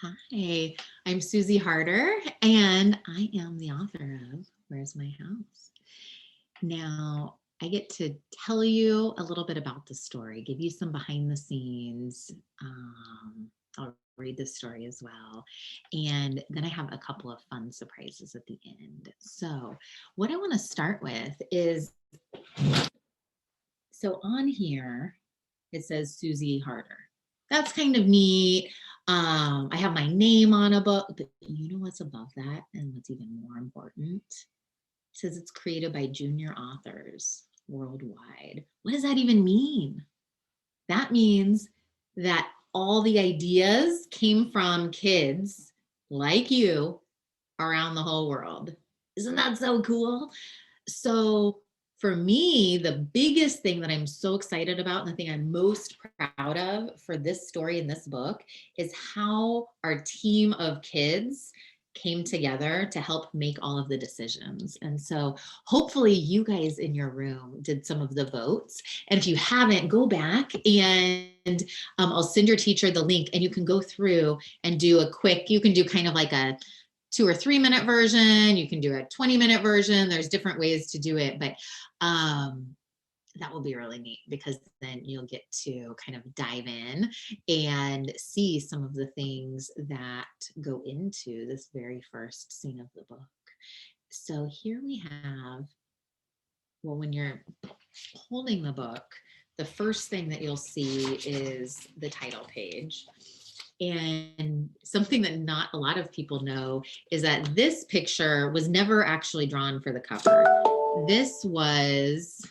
Hi, I'm Susie Harder, and I am the author of Where's My House? Now, I get to tell you a little bit about the story, give you some behind the scenes. I'll read the story as well. And then I have a couple of fun surprises at the end. So, what I want to start with is so on here, it says Susie Harder. That's kind of neat. I have my name on a book, but you know what's above that and what's even more important? It says it's created by junior authors worldwide. What does that even mean? That means that all the ideas came from kids like you around the whole world. Isn't that so cool? So for me, the biggest thing that I'm so excited about and the thing I'm most proud of for this story in this book is how our team of kids came together to help make all of the decisions. And so hopefully you guys in your room did some of the votes. And if you haven't, go back and I'll send your teacher the link and you can go through and do a quick, you can do kind of like a 2 or 3 minute version. You can do a 20-minute version. There's different ways to do it, but that will be really neat because then you'll get to kind of dive in and see some of the things that go into this very first scene of the book. So here we have, well, when you're holding the book, the first thing that you'll see is the title page. And something that not a lot of people know is that this picture was never actually drawn for the cover. This was,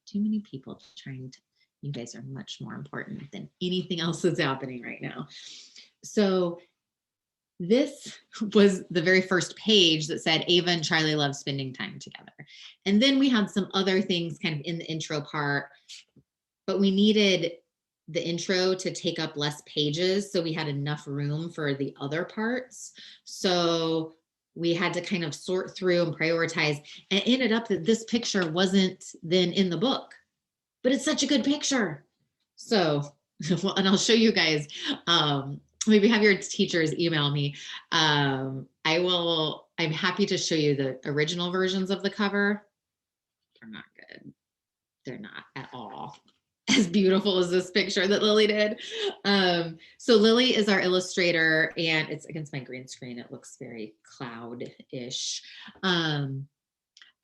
too many people trying to, you guys are much more important than anything else that's happening right now. So this was the very first page that said Ava and Charlie love spending time together. And then we had some other things kind of in the intro part, but we needed the intro to take up less pages, so we had enough room for the other parts. So we had to kind of sort through and prioritize, and it ended up that this picture wasn't then in the book, but it's such a good picture. So, well, and I'll show you guys, maybe have your teachers email me. I'm happy to show you the original versions of the cover. They're not good. They're not at all as beautiful as this picture that Lily did. So Lily is our illustrator, and it's against my green screen. It looks very cloud-ish. I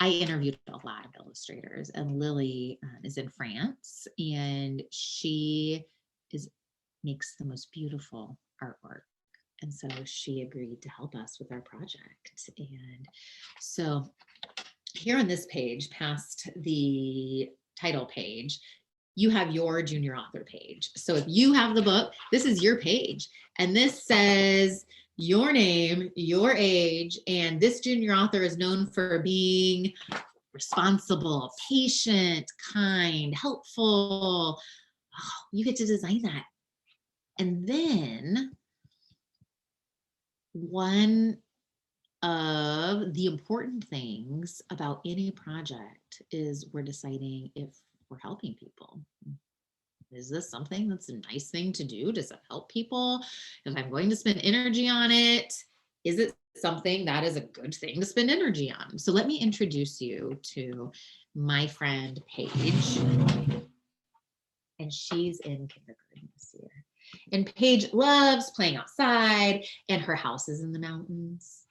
interviewed a lot of illustrators, and Lily is in France, and she makes the most beautiful artwork. And so she agreed to help us with our project. And so here on this page, past the title page, you have your junior author page. So if you have the book, this is your page. And this says your name, your age, and this junior author is known for being responsible, patient, kind, helpful. Oh, you get to design that. And then one of the important things about any project is we're deciding if we're helping people. Is this something that's a nice thing to do? Does it help people? If I'm going to spend energy on it, is it something that is a good thing to spend energy on? So let me introduce you to my friend Paige. And she's in kindergarten this year. And Paige loves playing outside, and her house is in the mountains.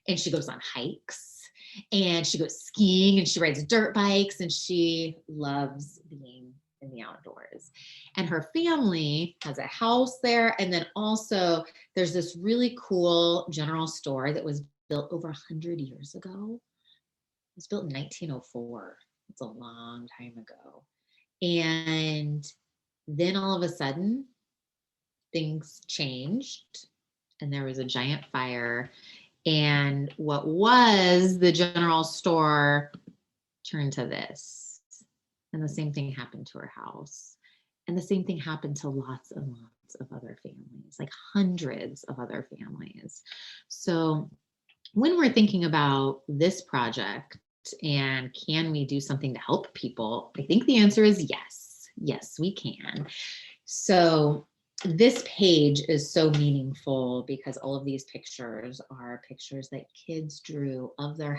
And she goes on hikes, and she goes skiing, and she rides dirt bikes, and she loves being in the outdoors. And her family has a house there. And then also there's this really cool general store that was built over 100 years ago. It was built in 1904. It's a long time ago. And then all of a sudden, things changed, and there was a giant fire. And what was the general store turned to this. And the same thing happened to her house. And the same thing happened to lots and lots of other families, like hundreds of other families. So when we're thinking about this project and can we do something to help people, I think the answer is yes. Yes, we can. So this page is so meaningful because all of these pictures are pictures that kids drew of their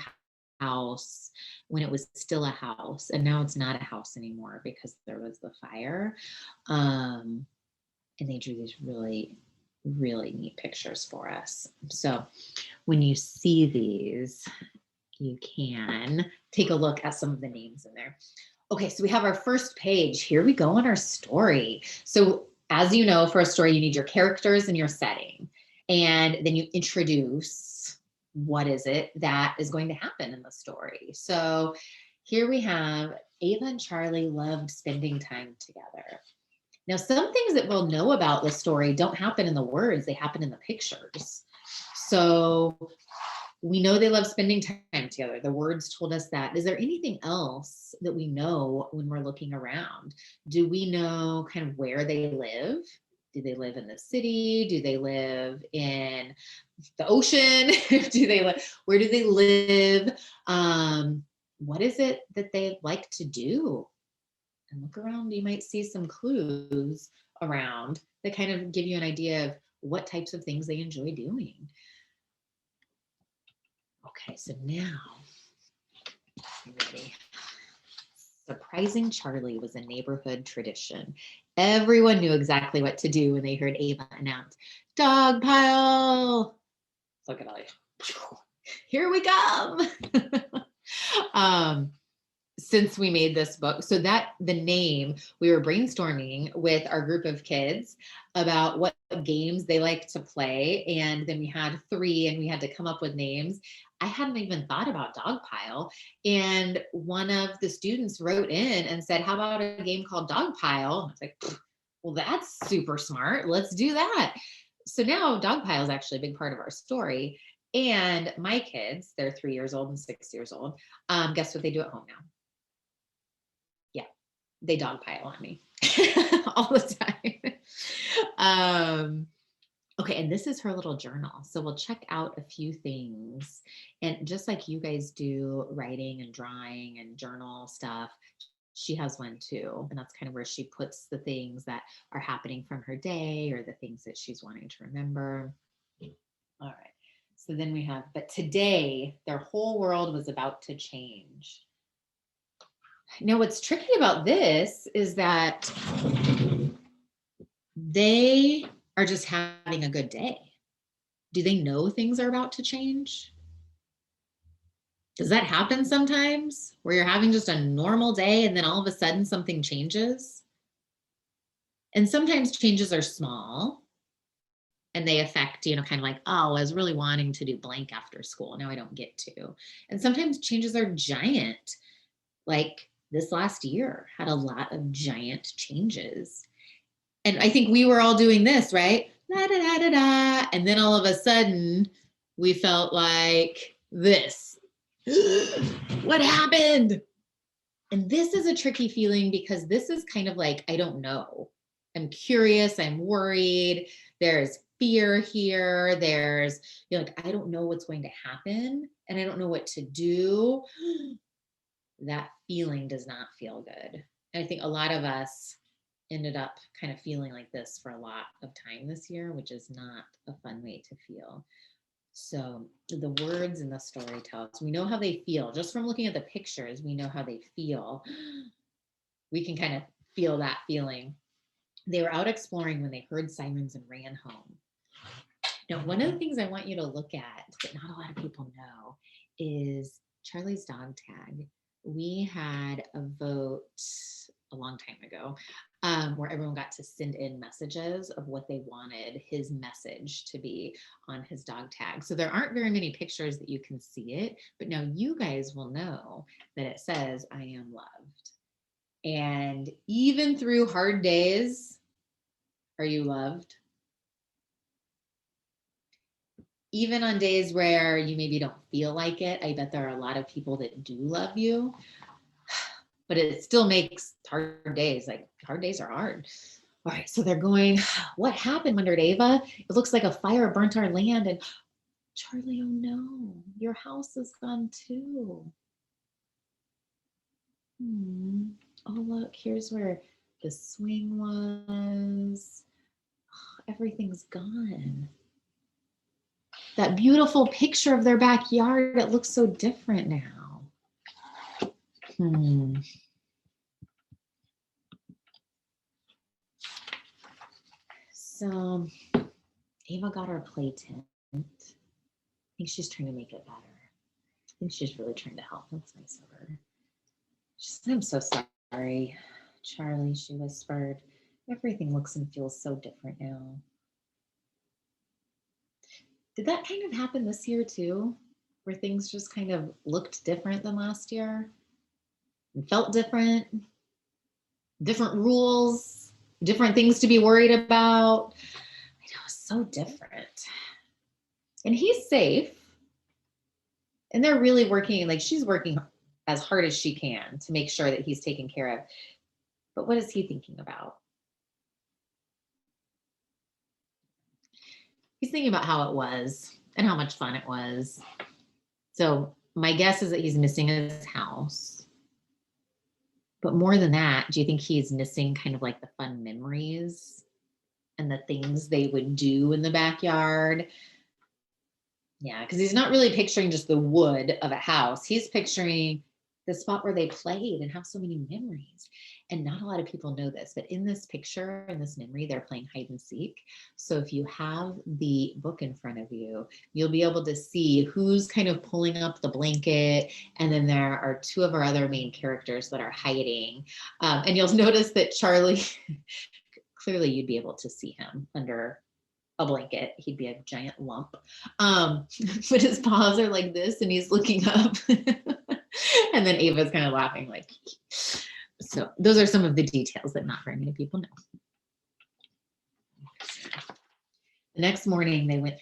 house when it was still a house, and now it's not a house anymore because there was the fire. And they drew these really, really neat pictures for us. So when you see these, you can take a look at some of the names in there. Okay, so we have our first page. Here we go on our story. So as you know, for a story, you need your characters and your setting. And then you introduce what is it that is going to happen in the story. So here we have Ava and Charlie loved spending time together. Now, some things that we'll know about the story don't happen in the words, they happen in the pictures. So we know they love spending time together. The words told us that. Is there anything else that we know when we're looking around? Do we know kind of where they live? Do they live in the city? Do they live in the ocean? Where do they live? What is it that they like to do? And look around, you might see some clues around that kind of give you an idea of what types of things they enjoy doing. Okay, so now, ready? Surprising Charlie was a neighborhood tradition. Everyone knew exactly what to do when they heard Ava announce, "Dog pile!" Look at all you. Here we come. Since we made this book, so that the name, we were brainstorming with our group of kids about what games they like to play, and then we had 3 and we had to come up with names. I hadn't even thought about dog pile, and one of the students wrote in and said, how about a game called dog pile? I was like, well, that's super smart, let's do that. So now dog pile is actually a big part of our story. And my kids, they're 3 years old and 6 years old, guess what they do at home now? They dogpile on me all the time. Okay, and this is her little journal. So we'll check out a few things. And just like you guys do writing and drawing and journal stuff, she has one too. And that's kind of where she puts the things that are happening from her day or the things that she's wanting to remember. All right. So then we have, but today their whole world was about to change. Now, what's tricky about this is that they are just having a good day. Do they know things are about to change? Does that happen sometimes where you're having just a normal day and then all of a sudden something changes? And sometimes changes are small and they affect, kind of like, oh, I was really wanting to do blank after school. Now I don't get to. And sometimes changes are giant. Like this last year had a lot of giant changes. And I think we were all doing this, right? Da, da, da, da, da. And then all of a sudden we felt like this. What happened? And this is a tricky feeling because this is kind of like, I don't know. I'm curious, I'm worried. There's fear here. There's, like, I don't know what's going to happen and I don't know what to do. That feeling does not feel good. And I think a lot of us ended up kind of feeling like this for a lot of time this year, which is not a fun way to feel. So the words in the story tell us, we know how they feel. Just from looking at the pictures, we know how they feel. We can kind of feel that feeling. They were out exploring when they heard sirens and ran home. Now, one of the things I want you to look at that not a lot of people know is Charlie's dog tag. We had a vote a long time ago where everyone got to send in messages of what they wanted his message to be on his dog tag. So there aren't very many pictures that you can see it, but now you guys will know that it says, I am loved. And even through hard days, are you loved? Even on days where you maybe don't feel like it, I bet there are a lot of people that do love you, but it still makes hard days, like hard days are hard. All right, so they're going, what happened, wondered Ava? It looks like a fire burnt our land. And Charlie, oh no, your house is gone too. Oh, look, here's where the swing was. everything's gone. That beautiful picture of their backyard, it looks so different now. So Ava got our play tent. I think she's trying to make it better. I think she's really trying to help. That's nice of her. She said, I'm so sorry, Charlie, she whispered. Everything looks and feels so different now. Did that kind of happen this year too? Where things just kind of looked different than last year? And felt different? Different rules? Different things to be worried about? I know, it's so different. And he's safe. And they're really working, like she's working as hard as she can to make sure that he's taken care of. But what is he thinking about? He's thinking about how it was and how much fun it was. So my guess is that he's missing his house. But more than that, do you think he's missing kind of like the fun memories and the things they would do in the backyard? Yeah, because he's not really picturing just the wood of a house. He's picturing the spot where they played and have so many memories. And not a lot of people know this, but in this picture, in this memory, they're playing hide and seek. So if you have the book in front of you, you'll be able to see who's kind of pulling up the blanket. And then there are two of our other main characters that are hiding. And you'll notice that Charlie, clearly you'd be able to see him under a blanket. He'd be a giant lump. But his paws are like this and he's looking up. And then Ava's kind of laughing like, so those are some of the details that not very many people know. The next morning they walked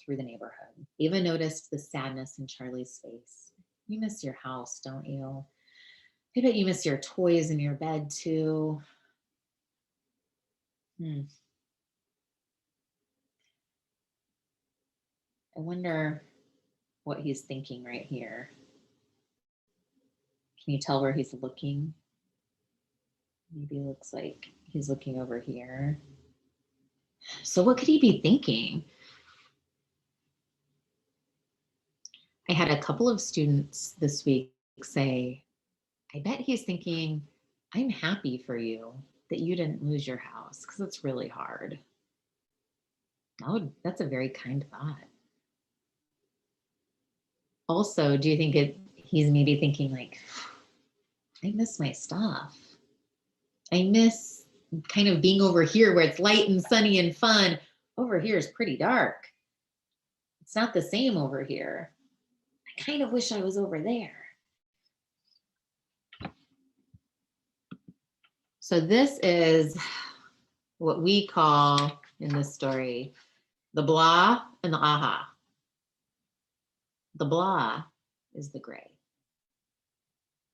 through the neighborhood. Ava noticed the sadness in Charlie's face. You miss your house, don't you? I bet you miss your toys in your bed too. I wonder what he's thinking right here. Can you tell where he's looking? Maybe it looks like he's looking over here. So what could he be thinking? I had a couple of students this week say, I bet he's thinking, I'm happy for you that you didn't lose your house because it's really hard. That's a very kind thought. Also, do you think he's maybe thinking like, I miss my stuff. I miss kind of being over here where it's light and sunny and fun. Over here is pretty dark. It's not the same over here. I kind of wish I was over there. So this is what we call in this story, the blah and the aha. The blah is the gray,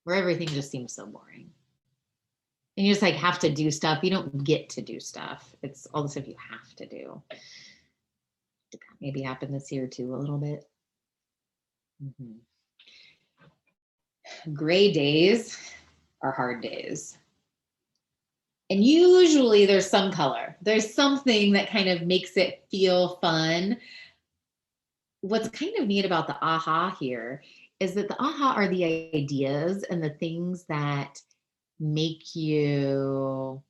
where everything just seems so boring. And you just like have to do stuff. You don't get to do stuff. It's all the stuff you have to do. Did that maybe happen this year too a little bit? Gray days are hard days. And usually there's some color. There's something that kind of makes it feel fun. What's kind of neat about the aha here is that the aha are the ideas and the things that make you,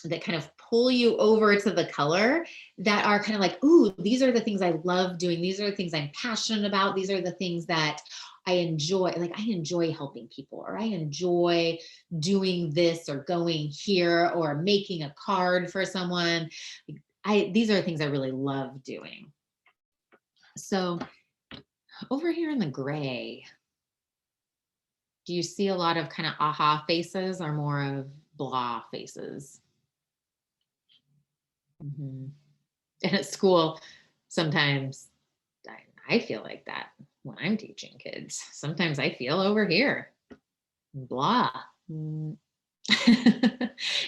that kind of pull you over to the color that are kind of like, ooh, these are the things I love doing. These are the things I'm passionate about. These are the things that I enjoy. Like I enjoy helping people, or I enjoy doing this or going here or making a card for someone. These are things I really love doing. So over here in the gray, do you see a lot of kind of aha faces or more of blah faces? And at school, sometimes I feel like that when I'm teaching kids. Sometimes I feel over here, blah. Because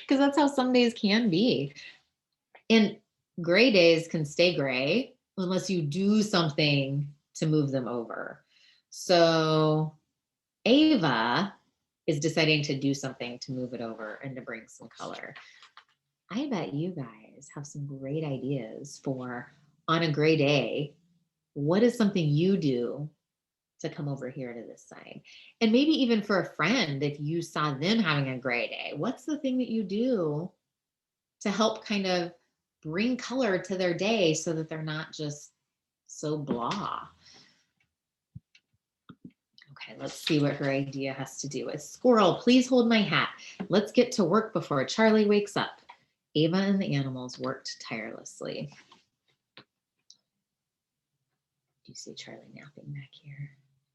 that's how some days can be. And gray days can stay gray unless you do something to move them over. So Ava is deciding to do something to move it over and to bring some color. I bet you guys guys have some great ideas for on a gray day. What is something you do to come over here to this side? And maybe even for a friend, if you saw them having a gray day, what's the thing that you do to help kind of bring color to their day so that they're not just so blah? Okay, let's see what her idea has to do with. Squirrel, please hold my hat. Let's get to work before Charlie wakes up. Ava and the animals worked tirelessly. Do you see Charlie napping back here?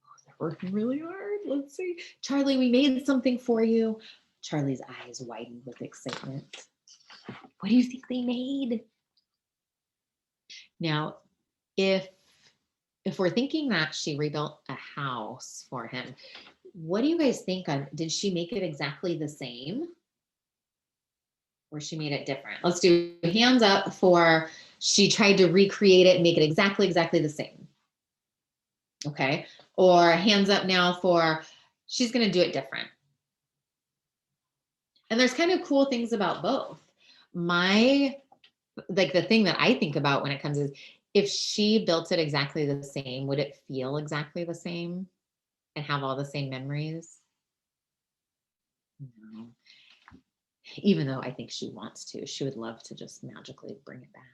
Oh, they're working really hard. Let's see. Charlie, we made something for you. Charlie's eyes widened with excitement. What do you think they made? Now, if we're thinking that she rebuilt a house for him, what do you guys think on, did she make it exactly the same? Or she made it different? Let's do hands up for she tried to recreate it and make it exactly the same. Okay, or hands up now for she's gonna do it different. And there's kind of cool things about both. Like the thing that I think about when it comes is, if she built it exactly the same, would it feel exactly the same and have all the same memories? No. Even though I think she wants to, she would love to just magically bring it back.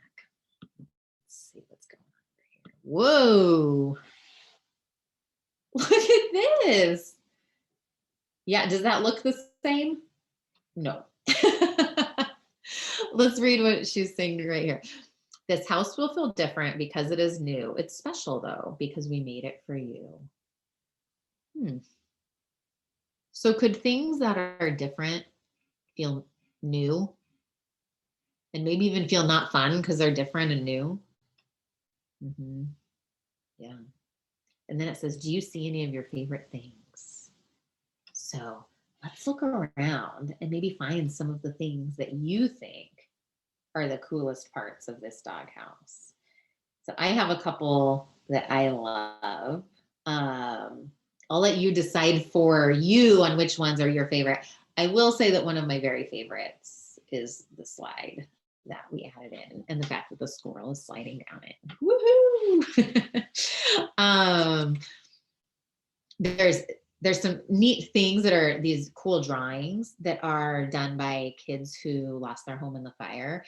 Let's see what's going on here. Whoa. Look at this. Yeah, does that look the same? No. Let's read what she's saying right here. This house will feel different because it is new. It's special though, because we made it for you. So could things that are different feel new? And maybe even feel not fun because they're different and new? Yeah. And then it says, do you see any of your favorite things? So let's look around and maybe find some of the things that you think are the coolest parts of this doghouse. So I have a couple that I love. I'll let you decide for you on which ones are your favorite. I will say that one of my very favorites is the slide that we added in, and the fact that the squirrel is sliding down it. Woohoo! There's some neat things that are these cool drawings that are done by kids who lost their home in the fire.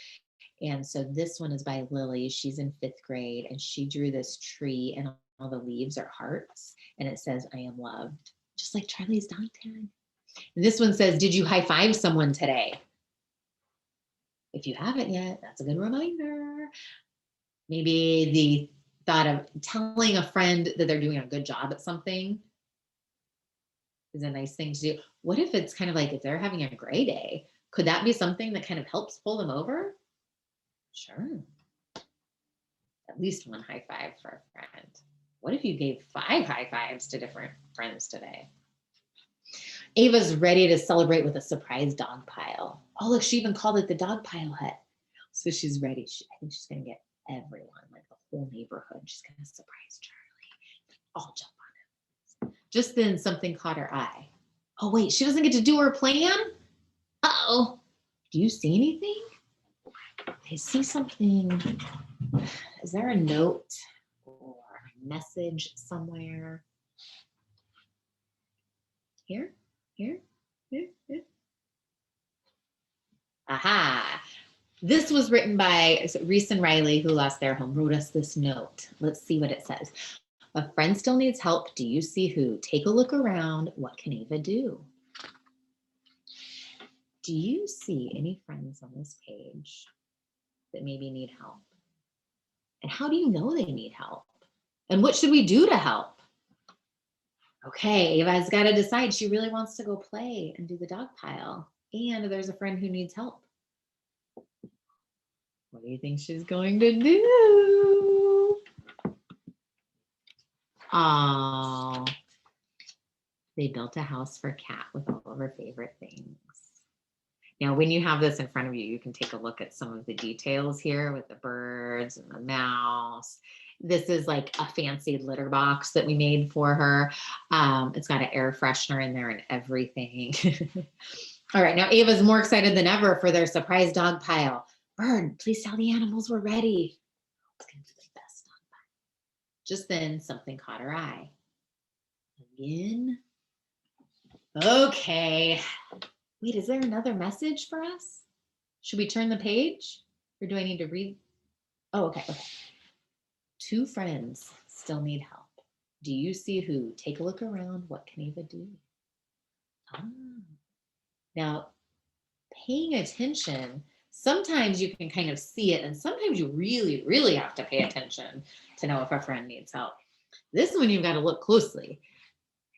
And so this one is by Lily. She's in 5th grade, and she drew this tree, and all the leaves are hearts, and it says, I am loved, just like Charlie's dog tag. And this one says, did you high five someone today? If you haven't yet, that's a good reminder. Maybe the thought of telling a friend that they're doing a good job at something is a nice thing to do. What if it's kind of like, if they're having a gray day, could that be something that kind of helps pull them over? Sure. At least one high five for a friend. What if you gave 5 high fives to different friends today? Ava's ready to celebrate with a surprise dog pile. Oh, look, she even called it the dog pile hut. So she's ready. I think she's going to get everyone, like the whole neighborhood. She's going to surprise Charlie. All jump on him. Just then something caught her eye. Oh, wait, she doesn't get to do her plan? Uh-oh. Do you see anything? I see something. Is there a note or a message somewhere? Here? Here? Aha. This was written by Reese and Riley, who lost their home, wrote us this note. Let's see what it says. A friend still needs help. Do you see who? Take a look around. What can Ava do? Do you see any friends on this page that maybe need help? And how do you know they need help? And what should we do to help? Okay, Ava's got to decide. She really wants to go play and do the dog pile. And there's a friend who needs help. What do you think she's going to do? Oh, they built a house for Kat with all of her favorite things. Now, when you have this in front of you, you can take a look at some of the details here with the birds and the mouse. This is like a fancy litter box that we made for her. It's got an air freshener in there and everything. All right, now Ava's more excited than ever for their surprise dog pile. Bird, please tell the animals we're ready. It's gonna be the best dog fight. Just then, something caught her eye. Again. Okay. Wait, is there another message for us? Should we turn the page? Or do I need to read? Oh, okay. Two friends still need help. Do you see who? Take a look around. What can Ava do? Now, paying attention, sometimes you can kind of see it, and sometimes you really, really have to pay attention to know if a friend needs help. This one, you've got to look closely.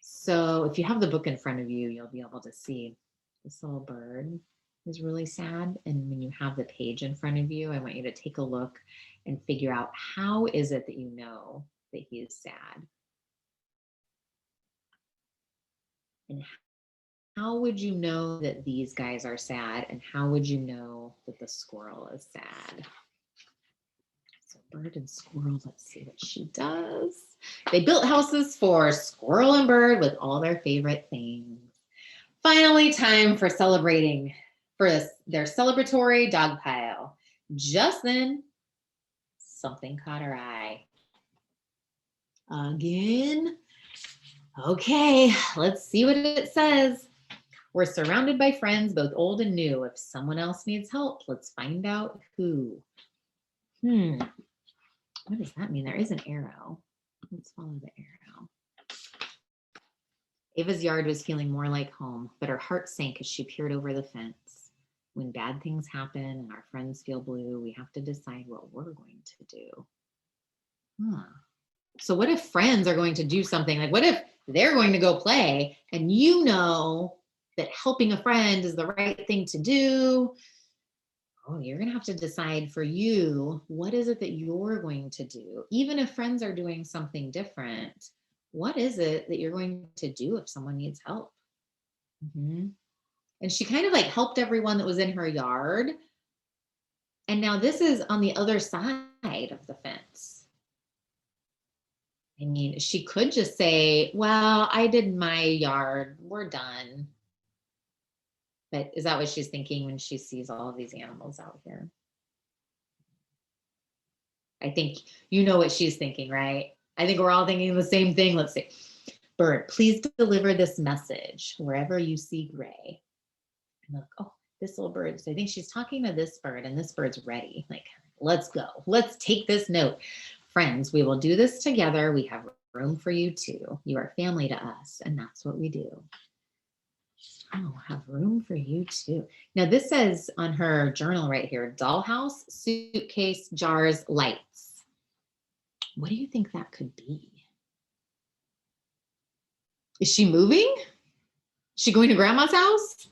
So if you have the book in front of you, you'll be able to see this little bird is really sad. And when you have the page in front of you, I want you to take a look and figure out, how is it that you know that he is sad? And how would you know that these guys are sad? And how would you know that the squirrel is sad? So bird and squirrel, let's see what she does. They built houses for squirrel and bird with all their favorite things. Finally, time for celebrating for their celebratory dog pile. Just then, something caught her eye. Again. Okay, let's see what it says. We're surrounded by friends, both old and new. If someone else needs help, let's find out who. What does that mean? There is an arrow. Let's follow the arrow. Ava's yard was feeling more like home, but her heart sank as she peered over the fence. When bad things happen and our friends feel blue, we have to decide what we're going to do. So what if friends are going to do something? Like, what if they're going to go play and you know that helping a friend is the right thing to do? Oh, you're going to have to decide for you, what is it that you're going to do? Even if friends are doing something different, what is it that you're going to do if someone needs help? And she kind of like helped everyone that was in her yard. And now this is on the other side of the fence. I mean, she could just say, well, I did my yard, we're done. But is that what she's thinking when she sees all of these animals out here? I think you know what she's thinking, right? I think we're all thinking the same thing. Let's see. Bird, please deliver this message wherever you see gray. And look, oh, this little bird. So I think she's talking to this bird, and this bird's ready. Like, let's go. Let's take this note. Friends, we will do this together. We have room for you too. You are family to us, and that's what we do. Oh, have room for you too. Now this says on her journal right here, dollhouse, suitcase, jars, lights. What do you think that could be? Is she moving? Is she going to grandma's house?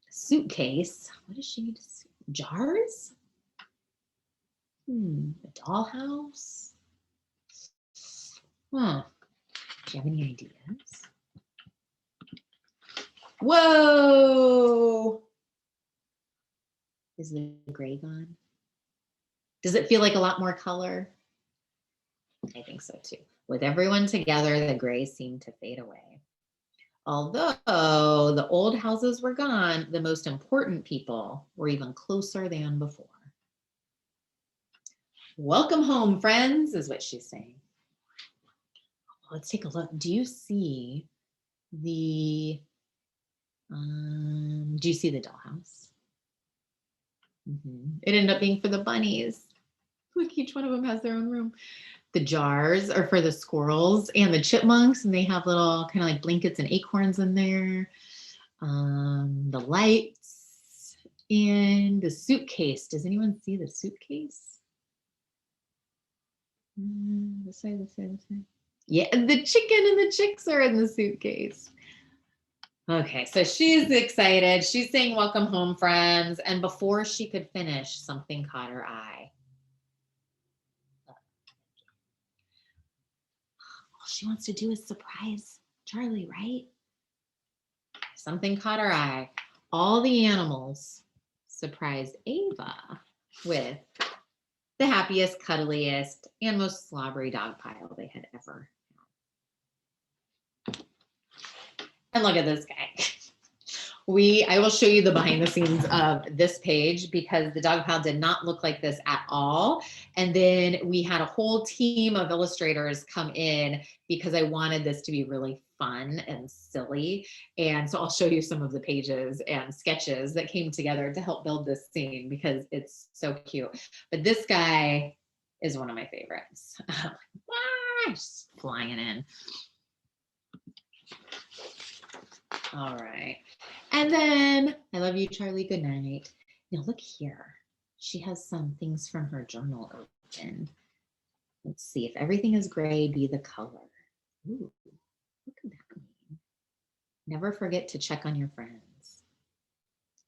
Suitcase. What does she need? Jars? A dollhouse? Huh. Do you have any ideas? Whoa! Is the gray gone? Does it feel like a lot more color? I think so too. With everyone together, the gray seemed to fade away. Although the old houses were gone, the most important people were even closer than before. Welcome home, friends, is what she's saying. Let's take a look. Do you see the dollhouse? It ended up being for the bunnies. Look, each one of them has their own room. The jars are for the squirrels and the chipmunks, and they have little kind of like blankets and acorns in there. The lights and the suitcase. Does anyone see the suitcase? This side. Yeah, the chicken and the chicks are in the suitcase. Okay, so she's excited. She's saying, welcome home, friends. And before she could finish, something caught her eye. All she wants to do is surprise Charlie, right? Something caught her eye. All the animals surprised Ava with the happiest, cuddliest, and most slobbery dog pile they had ever had. And look at this guy. I will show you the behind the scenes of this page because the dog pile did not look like this at all. And then we had a whole team of illustrators come in because I wanted this to be really fun and silly. And so I'll show you some of the pages and sketches that came together to help build this scene because it's so cute. But this guy is one of my favorites. Just flying in. All right. And then I love you, Charlie. Good night. Now look here. She has some things from her journal open. Let's see. If everything is gray, be the color. Ooh, what could that mean? Never forget to check on your friends.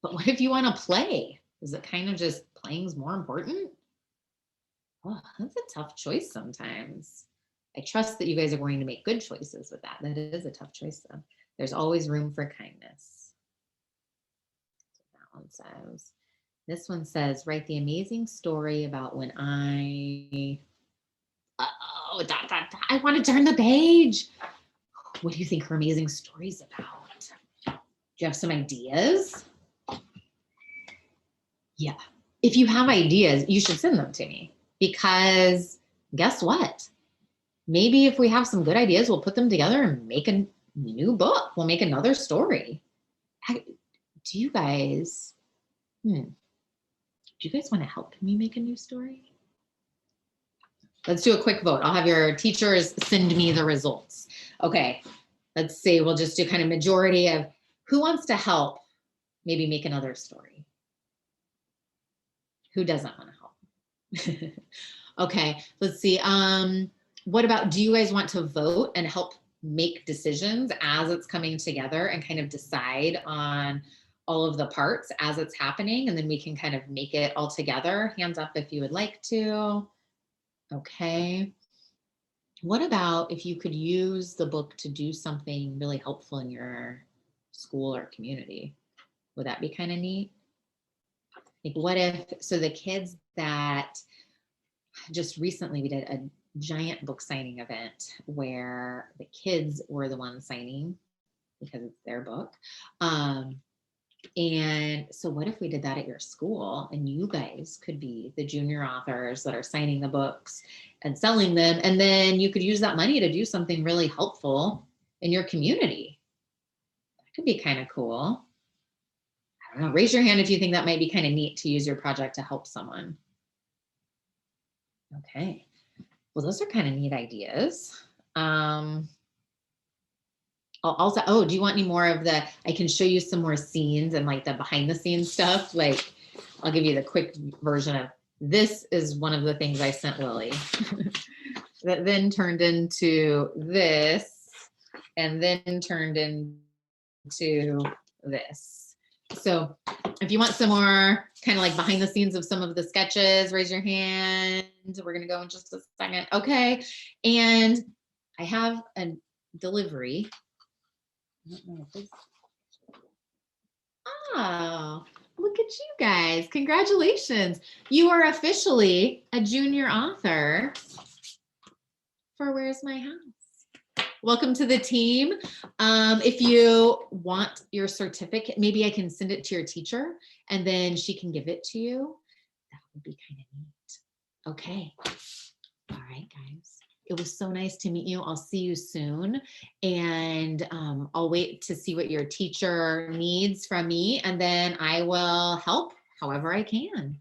But what if you want to play? Is it kind of just playing's more important? Oh, that's a tough choice sometimes. I trust that you guys are going to make good choices with that. That is a tough choice though. There's always room for kindness. That's what that one says. This one says, write the amazing story about when I want to turn the page. What do you think her amazing story's about? Do you have some ideas? Yeah. If you have ideas, you should send them to me because guess what? Maybe if we have some good ideas, we'll put them together and make a new book. We'll make another story. Do you guys want to help me make a new story? Let's do a quick vote. I'll have your teachers send me the results. Okay, let's see. We'll just do kind of majority of who wants to help maybe make another story. Who doesn't want to help? Okay, let's see. What about, do you guys want to vote and help make decisions as it's coming together and kind of decide on all of the parts as it's happening, and then we can kind of make it all together? Hands up if you would like to. Okay. What about if you could use the book to do something really helpful in your school or community? Would that be kind of neat? Like what if, so the kids that just recently we did a giant book signing event where the kids were the ones signing because it's their book. And so what if we did that at your school and you guys could be the junior authors that are signing the books and selling them, and then you could use that money to do something really helpful in your community? That could be kind of cool. I don't know, raise your hand if you think that might be kind of neat to use your project to help someone. Okay, well, those are kind of neat ideas. Also, oh, do you want any more of the, I can show you some more scenes and like the behind the scenes stuff. Like I'll give you the quick version of, this is one of the things I sent Lily that then turned into this and then turned into this. So if you want some more kind of like behind the scenes of some of the sketches, raise your hand. We're going to go in just a second. Okay. And I have a delivery. Oh, look at you guys. Congratulations. You are officially a junior author for Where's My House. Welcome to the team. If you want your certificate, maybe I can send it to your teacher and then she can give it to you. That would be kind of neat. Okay. All right, guys. It was so nice to meet you. I'll see you soon. And I'll wait to see what your teacher needs from me. And then I will help however I can.